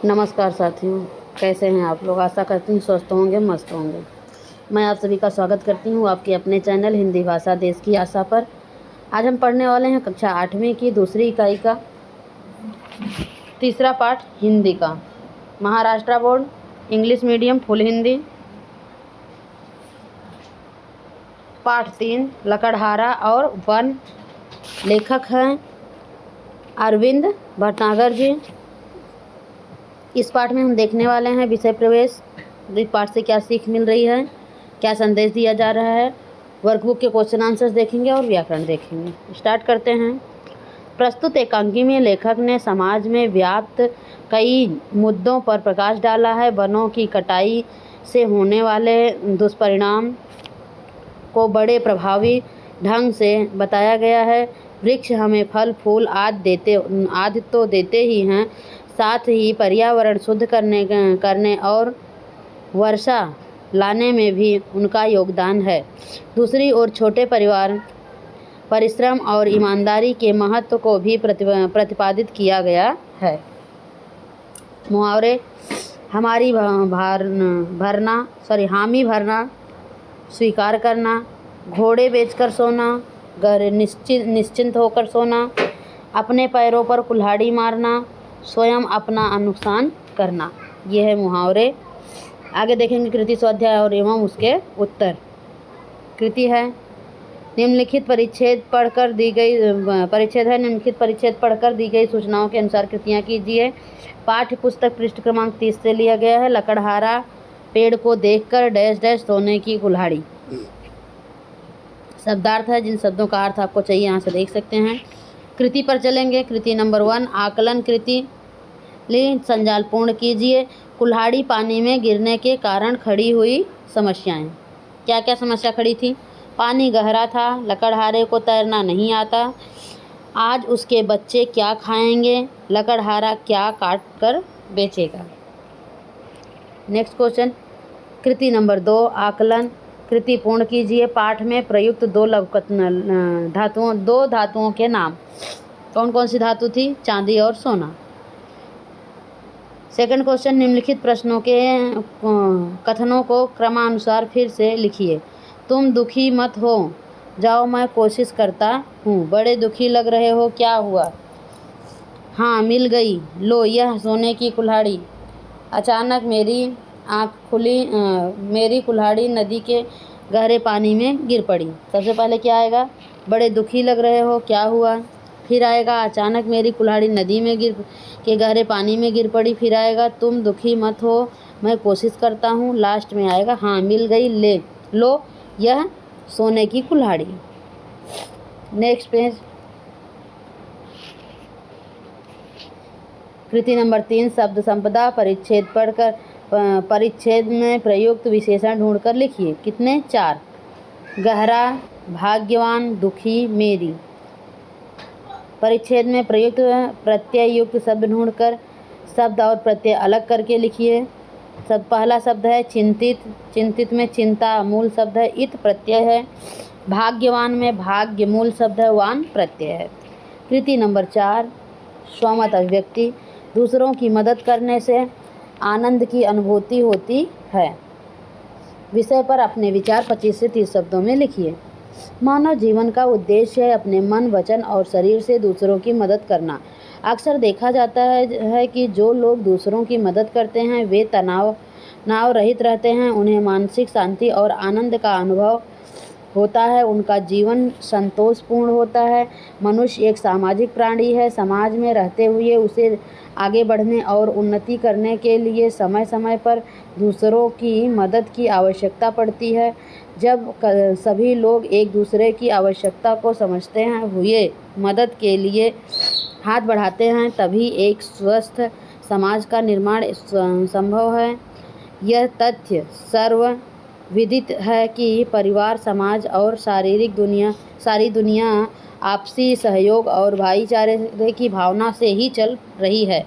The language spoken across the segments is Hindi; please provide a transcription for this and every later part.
नमस्कार साथियों, कैसे हैं आप लोग। आशा करती हूँ स्वस्थ होंगे, मस्त होंगे। मैं आप सभी का स्वागत करती हूँ आपके अपने चैनल हिंदी भाषा देश की आशा पर। आज हम पढ़ने वाले हैं कक्षा 8वीं की दूसरी इकाई का तीसरा पाठ हिंदी का। Maharashtra board English medium full Hindi. पाठ 3 लकड़हारा और वन। लेखक हैं अरविंद भटनागर जी। इस पाठ में हम देखने वाले हैं विषय प्रवेश, इस पाठ से क्या सीख मिल रही है, क्या संदेश दिया जा रहा है। वर्कबुक के क्वेश्चन आंसर्स देखेंगे और व्याकरण देखेंगे। स्टार्ट करते हैं। प्रस्तुत एकांकी में लेखक ने समाज में व्याप्त कई मुद्दों पर प्रकाश डाला है। वनों की कटाई से होने वाले दुष्परिणाम को बड़े प्रभावी ढंग से बताया गया है। वृक्ष हमें फल फूल आदि तो देते ही हैं, साथ ही पर्यावरण शुद्ध करने और वर्षा लाने में भी उनका योगदान है। दूसरी ओर छोटे परिवार परिश्रम और ईमानदारी के महत्व को भी प्रतिपादित किया गया है। मुहावरे हामी भरना, स्वीकार करना, घोड़े बेचकर सोना, घर निश्चिंत होकर सोना, अपने पैरों पर कुल्हाड़ी मारना, स्वयं अपना नुकसान करना, ये है मुहावरे। आगे देखेंगे कृति स्वाध्याय और एवं उसके उत्तर। कृति है निम्नलिखित परिच्छेद पढ़कर दी गई सूचनाओं के अनुसार कृतियाँ कीजिए। पाठ्य पुस्तक पृष्ठ क्रमांक 30 से लिया गया है। लकड़हारा पेड़ को देखकर डैश डैश सोने की कुल्हाड़ी। शब्दार्थ है, जिन शब्दों का अर्थ आपको चाहिए यहाँ से देख सकते हैं। कृति पर चलेंगे। कृति नंबर 1 आकलन कृति। संजाल पूर्ण कीजिए। कुल्हाड़ी पानी में गिरने के कारण खड़ी हुई समस्याएं। क्या क्या समस्या खड़ी थी? पानी गहरा था, लकड़हारे को तैरना नहीं आता, आज उसके बच्चे क्या खाएंगे, लकड़हारा क्या काट कर बेचेगा। Next question. कृति नंबर 2 आकलन कृति पूर्ण कीजिए। पाठ में प्रयुक्त दो धातुओं के नाम। कौन कौन सी धातु थी? चांदी और सोना। Second question. निम्नलिखित प्रश्नों के कथनों को क्रमानुसार फिर से लिखिए। तुम दुखी मत हो जाओ, मैं कोशिश करता हूँ। बड़े दुखी लग रहे हो, क्या हुआ? हाँ, मिल गई, लो यह सोने की कुल्हाड़ी। अचानक मेरी आँख खुली, मेरी कुल्हाड़ी नदी के गहरे पानी में गिर पड़ी। सबसे पहले क्या आएगा? बड़े दुखी लग रहे हो, क्या हुआ? फिर आएगा अचानक मेरी कुल्हाड़ी नदी में गहरे पानी में गिर पड़ी। फिर आएगा तुम दुखी मत हो, मैं कोशिश करता हूँ। लास्ट में आएगा हाँ मिल गई, लो यह सोने की कुल्हाड़ी। Next page. कृति नंबर 3 शब्द संपदा परिच्छेद पढ़कर परिच्छेद में प्रयुक्त विशेषण ढूंढकर लिखिए। कितने? 4। गहरा, भाग्यवान, दुखी, मेरी। परिच्छेद में प्रयुक्त प्रत्यय युक्त शब्द ढूंढकर शब्द और प्रत्यय अलग करके लिखिए। पहला शब्द है चिंतित। चिंतित में चिंता मूल शब्द है, इत प्रत्यय है। भाग्यवान में भाग्य मूल शब्द है, वान प्रत्यय है। कृति नंबर 4 स्वमत अभिव्यक्ति। दूसरों की मदद करने से आनंद की अनुभूति होती है। विषय पर अपने विचार 25 से 30 शब्दों में लिखिए। मानव जीवन का उद्देश्य है अपने मन, वचन और शरीर से दूसरों की मदद करना। अक्सर देखा जाता है कि जो लोग दूसरों की मदद करते हैं वे तनाव रहित रहते हैं, उन्हें मानसिक शांति और आनंद का अनुभव होता है, उनका जीवन संतोषपूर्ण होता है। मनुष्य एक सामाजिक प्राणी है। समाज में रहते हुए उसे आगे बढ़ने और उन्नति करने के लिए समय समय पर दूसरों की मदद की आवश्यकता पड़ती है। जब सभी लोग एक दूसरे की आवश्यकता को समझते हैं हुए मदद के लिए हाथ बढ़ाते हैं, तभी एक स्वस्थ समाज का निर्माण संभव है। यह तथ्य सर्वविदित है कि परिवार, समाज और सारी दुनिया आपसी सहयोग और भाईचारे की भावना से ही चल रही है।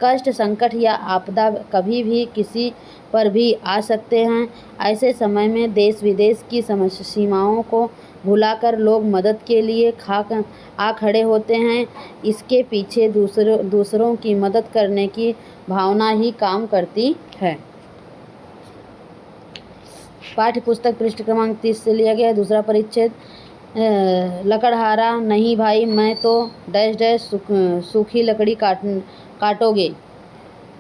कष्ट, संकट या आपदा कभी भी किसी पर भी आ सकते हैं। ऐसे समय में देश विदेश की सीमाओं को भुलाकर लोग मदद के लिए आ खड़े होते हैं। इसके पीछे दूसरों की मदद करने की भावना ही काम करती है। पाठ्य पुस्तक पृष्ठ क्रमांक 30 से लिया गया है। दूसरा परिच्छेद, लकड़हारा नहीं भाई, मैं तो डैश डैश सूखी लकड़ी काटोगे,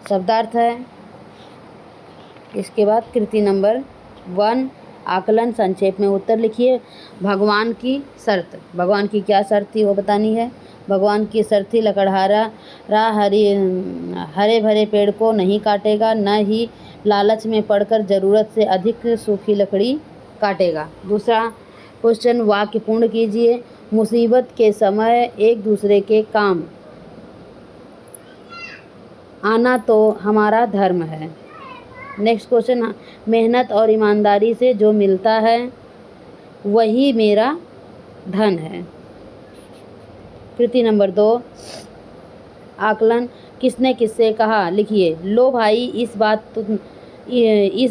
शब्दार्थ है। इसके बाद कृति नंबर 1, आकलन, संक्षेप में उत्तर लिखिए। भगवान की शर्त, भगवान की क्या शर्त थी वो बतानी है। भगवान की शर्त थी लकड़हारा हरे भरे पेड़ को नहीं काटेगा, न ही लालच में पड़कर ज़रूरत से अधिक सूखी लकड़ी काटेगा। दूसरा क्वेश्चन, वाक्य पूर्ण कीजिए। मुसीबत के समय एक दूसरे के काम आना तो हमारा धर्म है। नेक्स्ट क्वेश्चन, मेहनत और ईमानदारी से जो मिलता है वही मेरा धन है। कृति नंबर 2, आकलन, किसने किससे कहा, लिखिए। लो भाई, इस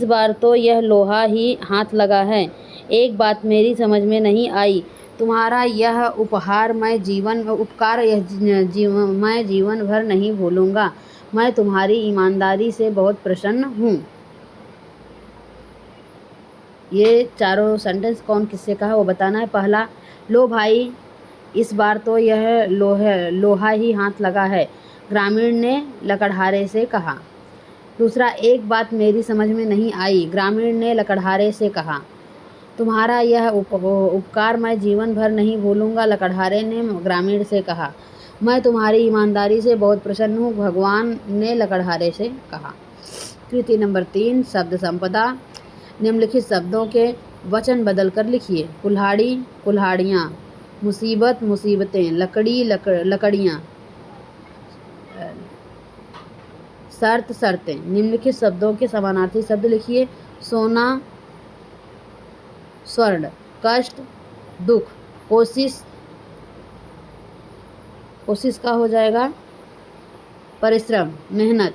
बार तो यह लोहा ही हाथ लगा है। एक बात मेरी समझ में नहीं आई, तुम्हारा यह उपकार मैं जीवन भर नहीं भूलूंगा। मैं तुम्हारी ईमानदारी से बहुत प्रसन्न हूँ। ये चारों सेंटेंस कौन किससे कहा वो बताना है। पहला, लो भाई, इस बार तो यह लोहा ही हाथ लगा है, ग्रामीण ने लकड़हारे से कहा। दूसरा, एक बात मेरी समझ में नहीं आई, ग्रामीण ने लकड़हारे से कहा। तुम्हारा यह उपकार मैं जीवन भर नहीं भूलूंगा, लकड़हारे ने ग्रामीण से कहा। मैं तुम्हारी ईमानदारी से बहुत प्रसन्न हूँ, भगवान ने लकड़हारे से कहा। कृति नंबर 3, शब्द संपदा। निम्नलिखित शब्दों के वचन बदलकर लिखिए। कुल्हाड़ी, कुल्हाड़ियाँ, मुसीबत, मुसीबतें, लकड़ी, लकड़ियाँ, शर्त, शर्तें। निम्नलिखित शब्दों के समानार्थी शब्द लिखिए। सोना, स्वर्ण, कष्ट, दुख, कोशिश, कोशिश का हो जाएगा परिश्रम, मेहनत,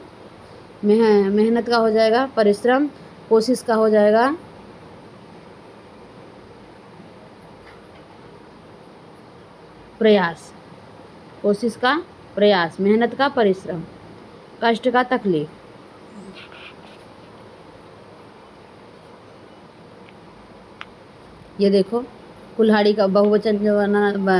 मेहनत का हो जाएगा परिश्रम, कोशिश का हो जाएगा प्रयास, कोशिश का प्रयास, मेहनत का परिश्रम, कष्ट का तकलीफ। ये देखो, कुल्हाड़ी का बहुवचन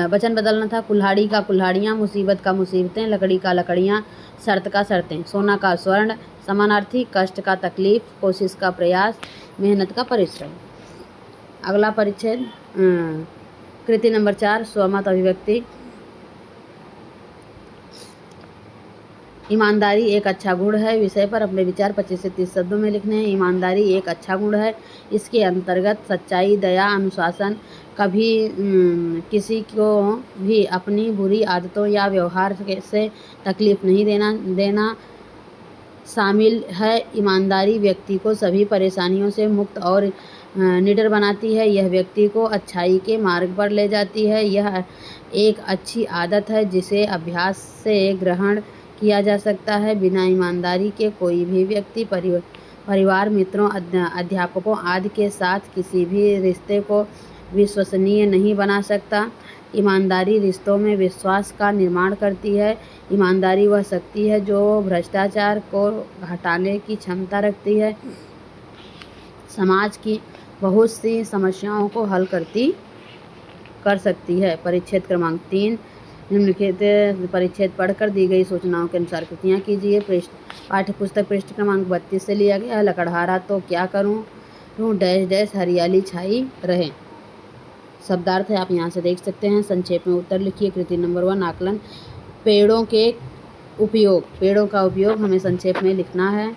वचन बदलना था। कुल्हाड़ी का कुल्हाड़ियाँ, मुसीबत का मुसीबतें, लकड़ी का लकड़ियाँ, शर्त का शर्तें, सोना का स्वर्ण, समानार्थी, कष्ट का तकलीफ, कोशिश का प्रयास, मेहनत का परिश्रम। अगला परिच्छेद, कृति नंबर 4, स्वमत अभिव्यक्ति। ईमानदारी एक अच्छा गुण है, विषय पर अपने विचार 25 से 30 शब्दों में लिखने हैं। ईमानदारी एक अच्छा गुण है, इसके अंतर्गत सच्चाई, दया, अनुशासन, कभी किसी को भी अपनी बुरी आदतों या व्यवहार से तकलीफ नहीं देना शामिल है। ईमानदारी व्यक्ति को सभी परेशानियों से मुक्त और निडर बनाती है। यह व्यक्ति को अच्छाई के मार्ग पर ले जाती है। यह एक अच्छी आदत है जिसे अभ्यास से ग्रहण किया जा सकता है। बिना ईमानदारी के कोई भी व्यक्ति परिवार, मित्रों, अध्यापकों आदि के साथ किसी भी रिश्ते को विश्वसनीय नहीं बना सकता। ईमानदारी रिश्तों में विश्वास का निर्माण करती है। ईमानदारी वह शक्ति है जो भ्रष्टाचार को हटाने की क्षमता रखती है, समाज की बहुत सी समस्याओं को हल कर सकती है। परिच्छेद क्रमांक 3, निम्नलिखित परिच्छेद पढ़कर दी गई सूचनाओं के अनुसार कृतियाँ कीजिए। पाठ्य पुस्तक पृष्ठ क्रमांक 32 से लिया गया है। लकड़हारा तो क्या करूँ डैश डैश हरियाली छाई रहे, शब्दार्थ है, आप यहाँ से देख सकते हैं। संक्षेप में उत्तर लिखिए। कृति नंबर 1, आकलन, पेड़ों के उपयोग, पेड़ों का उपयोग हमें संक्षेप में लिखना है।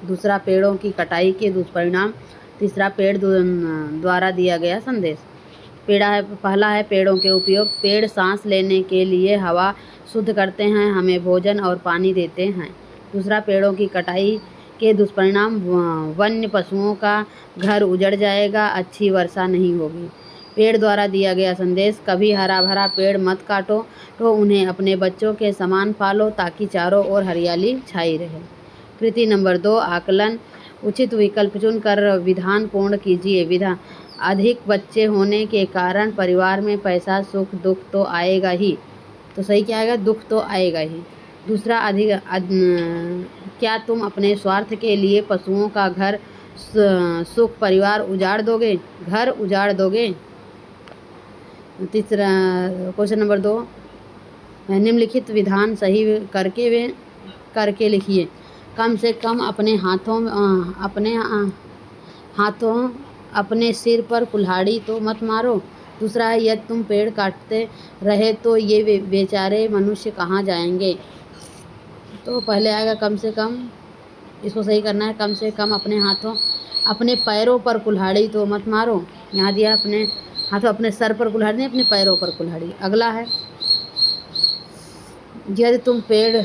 दूसरा, पेड़ों की कटाई के दुष्परिणाम। तीसरा, पेड़ द्वारा दिया गया संदेश। पहला है पेड़ों के उपयोग। पेड़ सांस लेने के लिए हवा शुद्ध करते हैं, हमें भोजन और पानी देते हैं। दूसरा, पेड़ों की कटाई के दुष्परिणाम, वन्य पशुओं का घर उजड़ जाएगा, अच्छी वर्षा नहीं होगी। पेड़ द्वारा दिया गया संदेश, कभी हरा भरा पेड़ मत काटो, तो उन्हें अपने बच्चों के समान पालो ताकि चारों ओर हरियाली छाई रहे। कृति नंबर 2, आकलन, उचित विकल्प चुनकर विधान पूर्ण कीजिए। विधान: अधिक बच्चे होने के कारण परिवार में पैसा सुख दुख तो आएगा ही। तो सही क्या आएगा? दुख तो आएगा ही। दूसरा, क्या तुम अपने स्वार्थ के लिए पशुओं का घर सुख परिवार उजाड़ दोगे? घर उजाड़ दोगे? तीसरा, क्वेश्चन नंबर 2, निम्नलिखित विधान सही करके लिखिए। कम से कम अपने सिर पर कुल्हाड़ी तो मत मारो। दूसरा है, यदि तुम पेड़ काटते रहे तो ये बेचारे मनुष्य कहाँ जाएंगे? तो पहले आएगा कम से कम, इसको सही करना है। कम से कम अपने पैरों पर कुल्हाड़ी तो मत मारो। यहाँ दिया अपने हाथों, अपने सर पर कुल्हाड़ी नहीं, अपने पैरों पर कुल्हाड़ी। अगला है, यदि तुम पेड़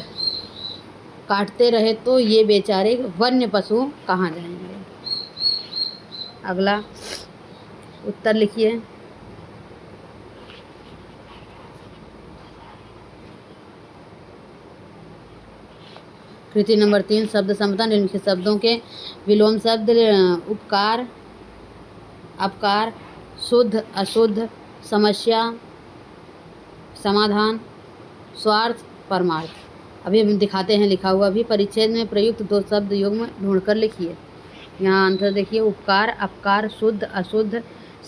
काटते रहे तो ये बेचारे वन्य पशु कहाँ जाएंगे? अगला उत्तर लिखिए। कृति नंबर 3, शब्द समता। निम्नलिखित शब्दों के विलोम शब्द उपकार, अपकार, शुद्ध अशुद्ध, समस्या समाधान, स्वार्थ परमार्थ। अभी हम दिखाते हैं लिखा हुआ भी। परिच्छेद में प्रयुक्त 2 शब्द युग्म ढूंढकर लिखिए। यहाँ आंसर देखिए, उपकार, अपकार, शुद्ध अशुद्ध,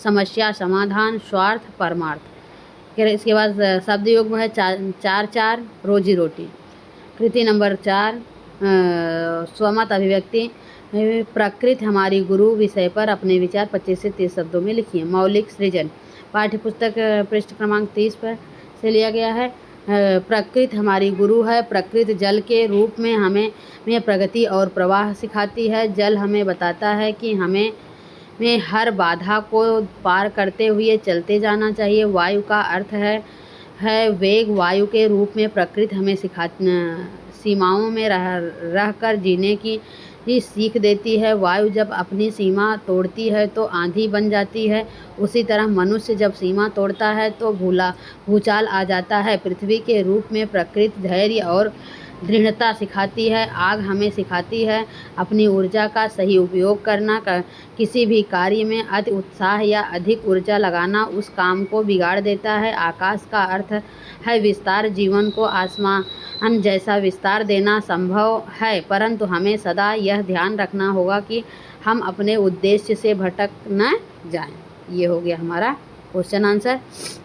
समस्या समाधान, स्वार्थ परमार्थ। इसके बाद शब्द युग्म है 4 रोजी रोटी। कृति नंबर 4, स्वमत अभिव्यक्ति। प्रकृति हमारी गुरु विषय पर अपने विचार 25 से 30 शब्दों में लिखिए। मौलिक सृजन। पाठ्यपुस्तक पृष्ठ क्रमांक 30 पर से लिया गया है। प्रकृति हमारी गुरु है। प्रकृति जल के रूप में हमें प्रगति और प्रवाह सिखाती है। जल हमें बताता है कि हमें हर बाधा को पार करते हुए चलते जाना चाहिए। वायु का अर्थ है वेग। वायु के रूप में प्रकृति हमें सीमाओं में रहकर जीने की सीख देती है। वायु जब अपनी सीमा तोड़ती है तो आंधी बन जाती है। उसी तरह मनुष्य जब सीमा तोड़ता है तो भूचाल आ जाता है। पृथ्वी के रूप में प्रकृति धैर्य और दृढ़ता सिखाती है। आग हमें सिखाती है अपनी ऊर्जा का सही उपयोग करना। किसी भी कार्य में अति उत्साह या अधिक ऊर्जा लगाना उस काम को बिगाड़ देता है। आकाश का अर्थ है विस्तार। जीवन को आसमान जैसा विस्तार देना संभव है, परंतु हमें सदा यह ध्यान रखना होगा कि हम अपने उद्देश्य से भटक न जाएं। ये हो गया हमारा क्वेश्चन आंसर।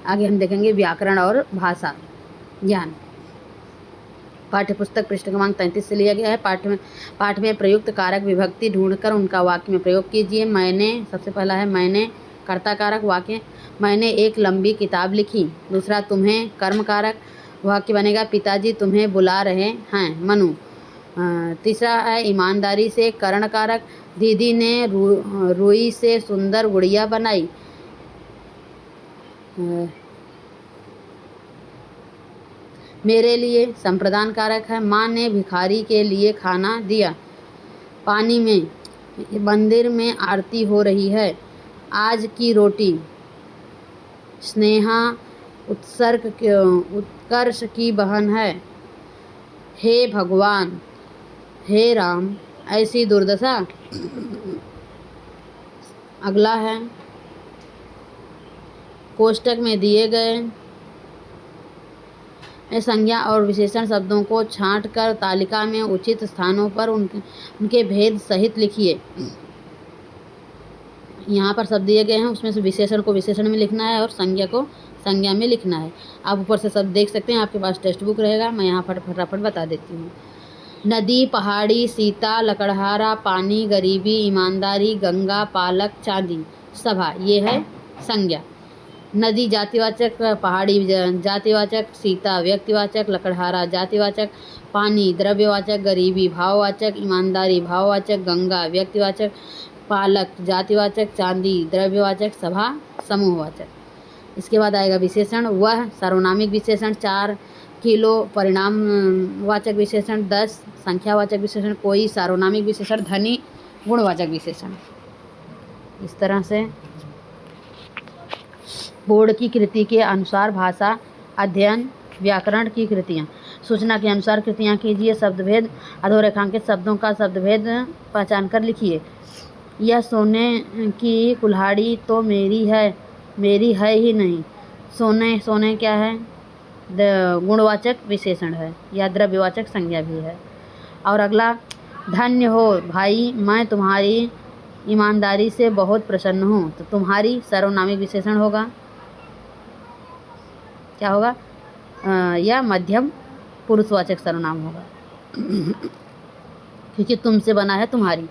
आगे हम देखेंगे व्याकरण और भाषा ज्ञान। पाठ्यपुस्तक पृष्ठ क्रमांक 33 से लिया गया है। पाठ में प्रयुक्त कारक विभक्ति ढूंढकर उनका वाक्य में प्रयोग कीजिए। मैंने, सबसे पहला है मैंने, कर्ता कारक वाक्य। मैंने एक लंबी किताब लिखी। दूसरा, तुम्हें, कर्म कारक वाक्य बनेगा। पिताजी तुम्हें बुला रहे हैं, मनु। तीसरा है ईमानदारी से, करण कारक। दीदी ने रुई से सुंदर गुड़िया बनाई। मेरे लिए, संप्रदान कारक है। माँ ने भिखारी के लिए खाना दिया। पानी में, मंदिर में आरती हो रही है। आज की रोटी, स्नेहा उत्कर्ष की बहन है। हे भगवान, हे राम, ऐसी दुर्दशा। अगला है, कोष्टक में दिए गए संज्ञा और विशेषण शब्दों को छांटकर तालिका में उचित स्थानों पर उनके भेद सहित लिखिए। यहाँ पर शब्द दिए गए हैं, उसमें से विशेषण को विशेषण में लिखना है और संज्ञा को संज्ञा में लिखना है। आप ऊपर से शब्द देख सकते हैं, आपके पास टेक्स्ट बुक रहेगा। मैं यहाँ फटाफट बता देती हूँ। नदी, पहाड़ी, सीता, लकड़हारा, पानी, गरीबी, ईमानदारी, गंगा, पालक, चांदी, सभा, ये है संज्ञा। नदी जातिवाचक, पहाड़ी जातिवाचक, सीता व्यक्तिवाचक, लकड़हारा जातिवाचक, पानी द्रव्यवाचक, गरीबी भाववाचक, ईमानदारी भाववाचक, गंगा व्यक्तिवाचक, पालक जातिवाचक, चांदी द्रव्यवाचक, सभा समूहवाचक। इसके बाद आएगा विशेषण। वह सार्वनामिक विशेषण। 4 किलो परिणामवाचक विशेषण। 10 संख्यावाचक विशेषण। कोई सार्वनामिक विशेषण। धनी गुणवाचक विशेषण। इस तरह से बोर्ड की कृति के अनुसार भाषा अध्ययन व्याकरण की कृतियाँ। सूचना के अनुसार कृतियाँ कीजिए। शब्दभेद अधोरेखांकित शब्दों का शब्दभेद पहचान कर लिखिए। यह सोने की कुल्हाड़ी तो मेरी है ही नहीं। सोने क्या है? गुणवाचक विशेषण है या द्रव्यवाचक संज्ञा भी है। और अगला, धन्य हो भाई, मैं तुम्हारी ईमानदारी से बहुत प्रसन्न हूँ। तो तुम्हारी सर्वनामिक विशेषण होगा, क्या होगा? या मध्यम पुरुषवाचक सर्वनाम होगा क्योंकि तुमसे बना है तुम्हारी।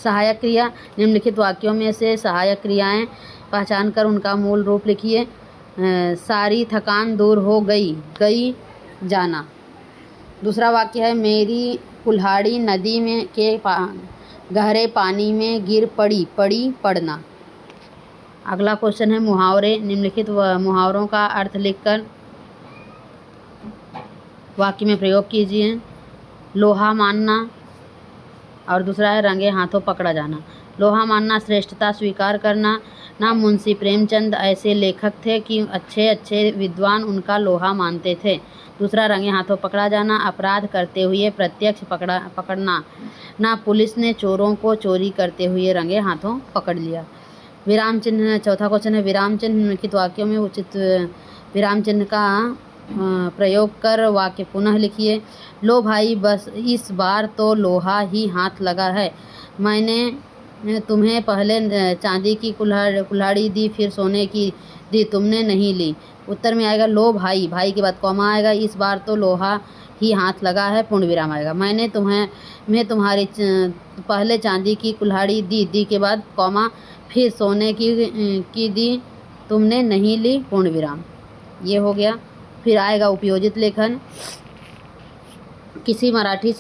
सहायक क्रिया, निम्नलिखित वाक्यों में से सहायक क्रियाएं पहचान कर उनका मूल रूप लिखिए। सारी थकान दूर हो गई जाना। दूसरा वाक्य है, मेरी कुल्हाड़ी नदी में के गहरे पानी में गिर पड़ी पड़ना। अगला क्वेश्चन है मुहावरे। निम्नलिखित मुहावरों का अर्थ लिखकर वाक्य में प्रयोग कीजिए। लोहा मानना और दूसरा है रंगे हाथों पकड़ा जाना। लोहा मानना श्रेष्ठता स्वीकार करना। ना मुंशी प्रेमचंद ऐसे लेखक थे कि अच्छे विद्वान उनका लोहा मानते थे। दूसरा रंगे हाथों पकड़ा जाना, अपराध करते हुए प्रत्यक्ष पकड़ना। ना पुलिस ने चोरों को चोरी करते हुए रंगे हाथों पकड़ लिया। विराम चिन्ह, चौथा क्वेश्चन है विराम चिन्ह। निम्नलिखित वाक्यों में उचित विराम चिन्ह का प्रयोग कर वाक्य पुनः लिखिए। लो भाई, बस इस बार तो लोहा ही हाथ लगा है। मैंने तुम्हें पहले चांदी की कुल्हाड़ी दी, फिर सोने की दी, तुमने नहीं ली। उत्तर में आएगा लो भाई, भाई के बाद कॉमा आएगा। इस बार तो लोहा ही हाथ लगा है, पूर्ण विराम आएगा। मैं तुम्हारी पहले चांदी की कुल्हाड़ी दी के बाद कॉमा, फिर सोने की दी, तुमने नहीं ली, पूर्ण विराम। ये हो गया। फिर आएगा उपयोजित लेखन। किसी मराठी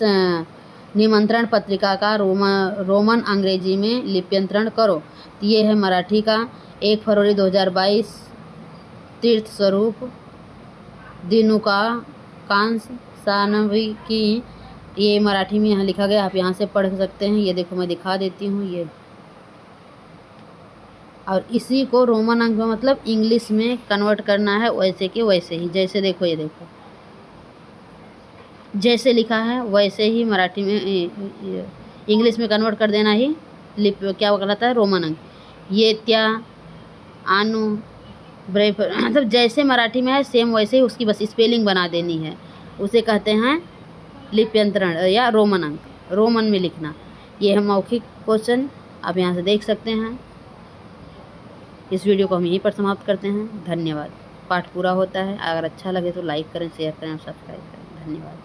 निमंत्रण पत्रिका का रोमन अंग्रेजी में लिप्यंतरण करो। ये है मराठी का। 1 फरवरी 2022 तीर्थ स्वरूप दिनुका कांस सानवी की। ये मराठी में यहाँ लिखा गया, आप यहाँ से पढ़ सकते हैं। ये देखो मैं दिखा देती हूँ ये। और इसी को रोमन अंक में मतलब इंग्लिश में कन्वर्ट करना है, वैसे के वैसे ही। जैसे देखो, ये देखो जैसे लिखा है वैसे ही मराठी में इंग्लिश में कन्वर्ट कर देना ही क्या कहलाता है? रोमन अंक। ये त्या आनु ब्रेफ मतलब जैसे मराठी में है सेम वैसे ही उसकी बस स्पेलिंग बना देनी है। उसे कहते हैं लिप्यंतरण या रोमन अंक, रोमन में लिखना। ये है मौखिक क्वेश्चन, आप यहाँ से देख सकते हैं। इस वीडियो को हम यहीं पर समाप्त करते हैं। धन्यवाद। पाठ पूरा होता है। अगर अच्छा लगे तो लाइक करें, शेयर करें और सब्सक्राइब करें। धन्यवाद।